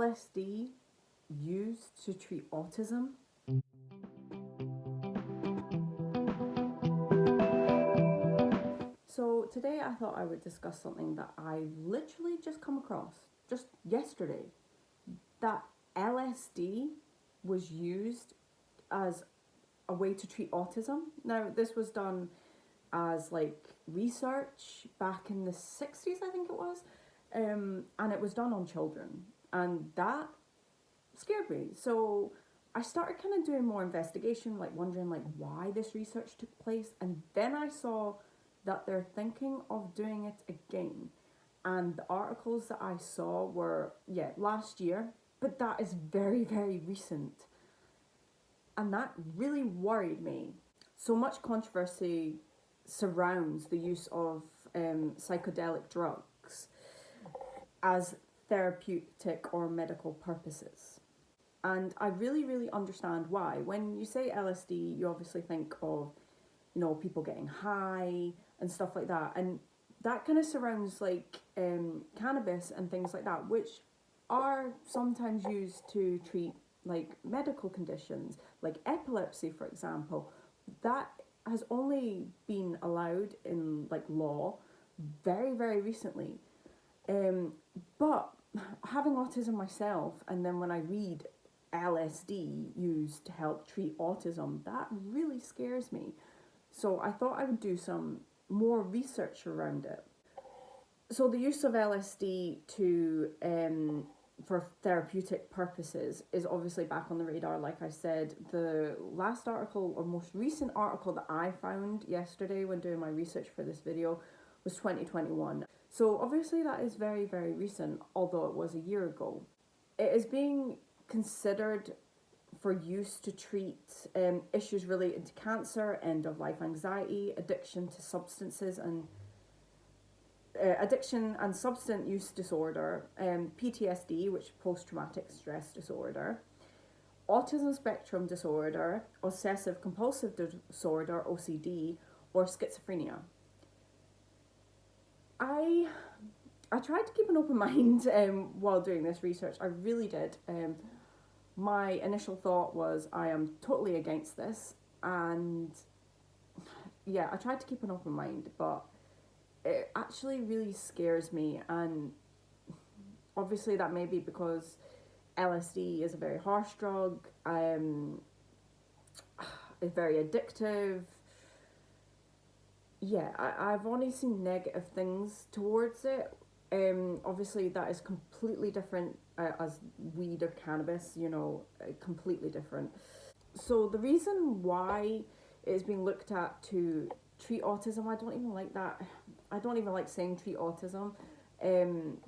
LSD used to treat autism? So today I thought I would discuss something that I literally just come across just yesterday. That LSD was used as a way to treat autism. Now this was done as like research back in the 60s, I think it was, and it was done on children, and that scared me. So I started kind of doing more investigation, like wondering like why this research took place, and then I saw that they're thinking of doing it again. And the articles that I saw were, last year, but that is very, very recent. And that really worried me. So much controversy surrounds the use of psychedelic drugs as therapeutic or medical purposes. And I really, really understand why. When you say LSD, you obviously think of, people getting high and stuff like that. And that kind of surrounds like cannabis and things like that, which are sometimes used to treat like medical conditions, like epilepsy, for example. That has only been allowed in like law very, very recently. But having autism myself, and then when I read LSD used to help treat autism, that really scares me. So I thought I would do some more research around it. So the use of LSD for therapeutic purposes is obviously back on the radar. Like I said, the last article or most recent article that I found yesterday when doing my research for this video was 2021. So obviously that is very, very recent, although it was a year ago. It is being considered for use to treat issues related to cancer, end-of-life anxiety, addiction and substance use disorder, PTSD, which is post-traumatic stress disorder, autism spectrum disorder, obsessive compulsive disorder, OCD, or schizophrenia. I tried to keep an open mind while doing this research. I really did. My initial thought was I am totally against this, and I tried to keep an open mind, but it actually really scares me. And obviously that may be because LSD is a very harsh drug, it's very addictive. I've only seen negative things towards it. Obviously that is completely different as weed or cannabis, completely different. So the reason why it is being looked at to treat autism, I don't even like that. I don't even like saying treat autism,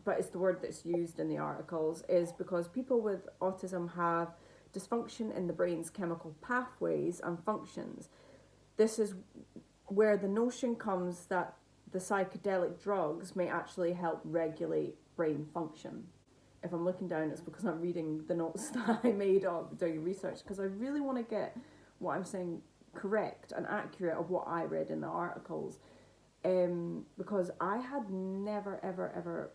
but it's the word that's used in the articles, is because people with autism have dysfunction in the brain's chemical pathways and functions. This is where the notion comes that the psychedelic drugs may actually help regulate brain function. If I'm looking down, it's because I'm reading the notes that I made up doing research, because I really want to get what I'm saying correct and accurate of what I read in the articles, because I had never, ever, ever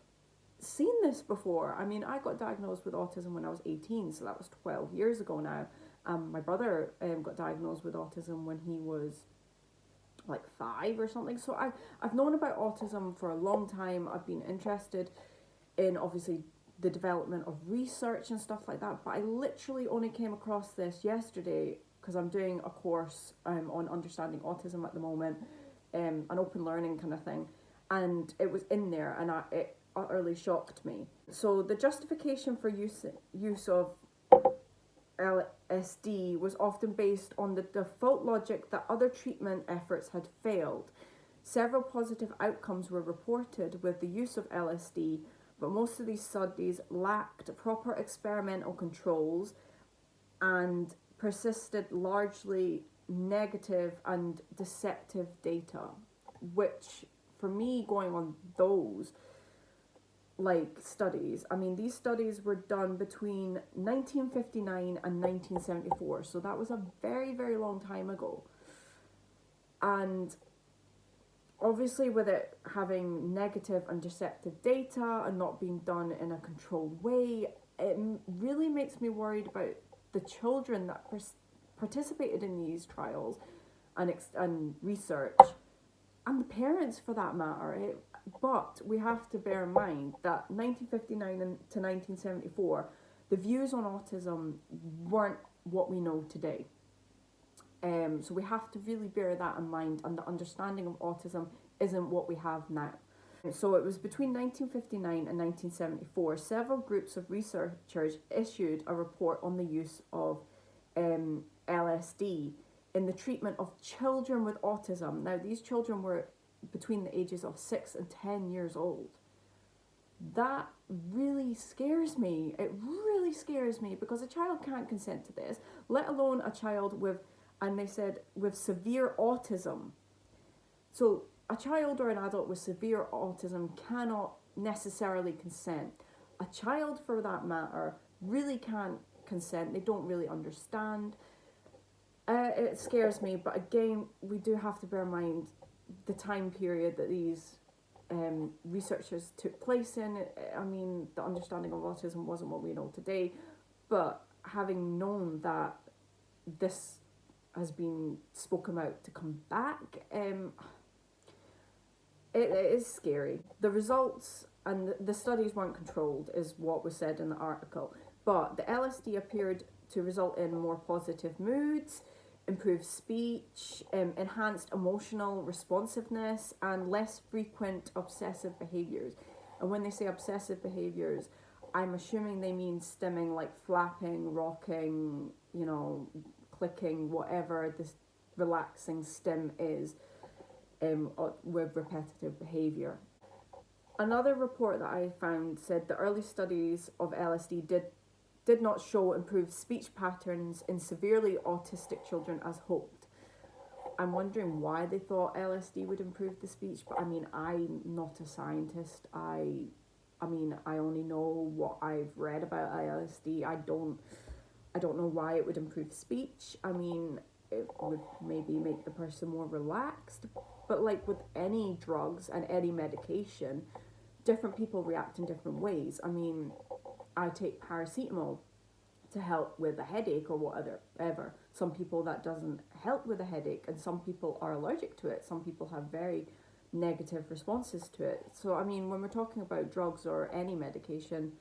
seen this before. I mean, I got diagnosed with autism when I was 18, so that was 12 years ago now. My brother got diagnosed with autism when he was like 5 or something. So I've known about autism for a long time. I've been interested in obviously the development of research and stuff like that, but I literally only came across this yesterday because I'm doing a course on understanding autism at the moment, an open learning kind of thing, and it was in there, and it utterly shocked me. So the justification for use of LSD was often based on the default logic that other treatment efforts had failed. Several positive outcomes were reported with the use of LSD, but most of these studies lacked proper experimental controls and persisted largely negative and deceptive data, which for me, going on those like studies, I mean, these studies were done between 1959 and 1974, so that was a very, very long time ago. And obviously with it having negative and deceptive data and not being done in a controlled way, it really makes me worried about the children that participated in these trials and research, and the parents for that matter. But we have to bear in mind that 1959 to 1974, the views on autism weren't what we know today. So we have to really bear that in mind, and the understanding of autism isn't what we have now. So it was between 1959 and 1974, several groups of researchers issued a report on the use of LSD in the treatment of children with autism. Now, these children were between the ages of 6 and 10 years old. That really scares me. It really scares me, because a child can't consent to this, let alone a child with, and they said, with severe autism. So a child or an adult with severe autism cannot necessarily consent. A child, for that matter, really can't consent. They don't really understand. It scares me, but again, we do have to bear in mind the time period that these researchers took place in. I mean, the understanding of autism wasn't what we know today, but having known that this has been spoken about to come back, it is scary. The results and the studies weren't controlled, is what was said in the article, but the LSD appeared to result in more positive moods, improved speech, enhanced emotional responsiveness, and less frequent obsessive behaviours. And when they say obsessive behaviours, I'm assuming they mean stimming, like flapping, rocking, clicking, whatever this relaxing stim is, with repetitive behaviour. Another report that I found said the early studies of LSD did not show improved speech patterns in severely autistic children as hoped. I'm wondering why they thought LSD would improve the speech, but I mean, I'm not a scientist. I only know what I've read about LSD. I don't know why it would improve speech. I mean, it would maybe make the person more relaxed, but like with any drugs and any medication, different people react in different ways. I mean, I take paracetamol to help with a headache or whatever. Some people that doesn't help with a headache, and some people are allergic to it. Some people have very negative responses to it. So, I mean, when we're talking about drugs or any medication,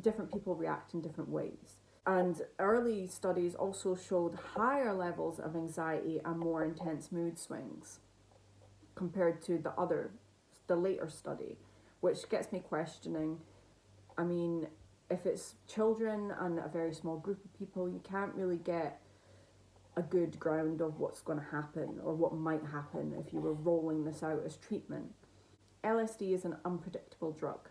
different people react in different ways. And early studies also showed higher levels of anxiety and more intense mood swings compared to the later study, which gets me questioning. I mean, if it's children and a very small group of people, you can't really get a good ground of what's going to happen or what might happen if you were rolling this out as treatment. LSD is an unpredictable drug.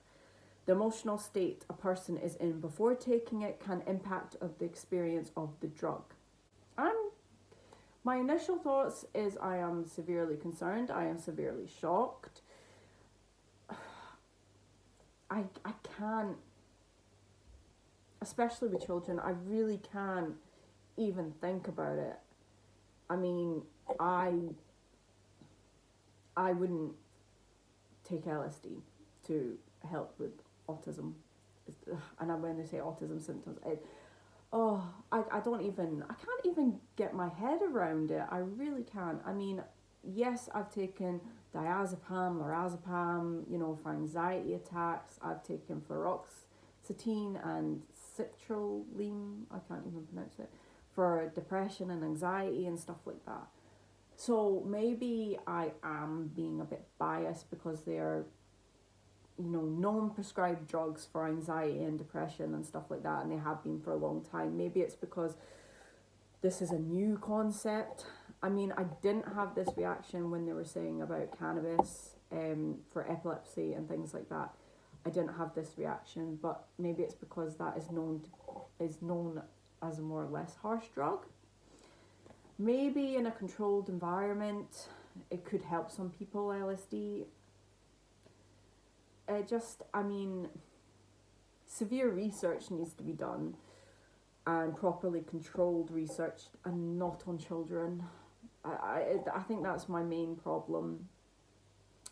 The emotional state a person is in before taking it can impact the experience of the drug. My initial thoughts is I am severely concerned. I am severely shocked. I can't, especially with children, I really can't even think about it. I mean, I wouldn't take LSD to help with autism. And when they say autism symptoms, I can't even get my head around it. I really can't. I mean, yes, I've taken diazepam, lorazepam, for anxiety attacks. I've taken fluoxetine and citrulline, I can't even pronounce it, for depression and anxiety and stuff like that. So maybe I am being a bit biased because they're, known prescribed drugs for anxiety and depression and stuff like that, and they have been for a long time. Maybe it's because this is a new concept. I mean, I didn't have this reaction when they were saying about cannabis for epilepsy and things like that. I didn't have this reaction, but maybe it's because that is known as a more or less harsh drug. Maybe in a controlled environment, it could help some people, LSD. Severe research needs to be done, and properly controlled research, and not on children. I think that's my main problem.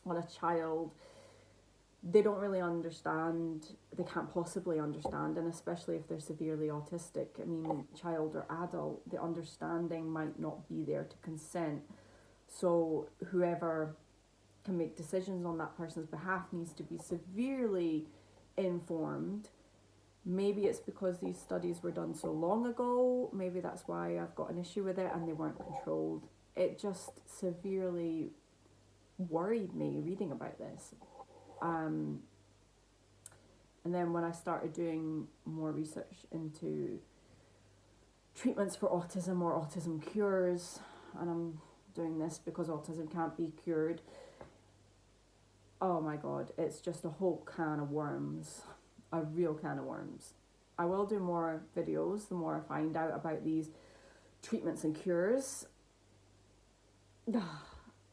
on a child, they don't really understand, they can't possibly understand, and especially if they're severely autistic, I mean, child or adult, the understanding might not be there to consent. So whoever can make decisions on that person's behalf needs to be severely informed. Maybe it's because these studies were done so long ago, maybe that's why I've got an issue with it, and they weren't controlled. It just severely worried me reading about this. And then when I started doing more research into treatments for autism or autism cures, and I'm doing this because autism can't be cured, oh my god, it's just a whole can of worms, a real can of worms. I will do more videos the more I find out about these treatments and cures.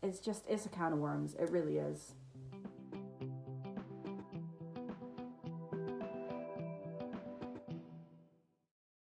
It's a can of worms, it really is.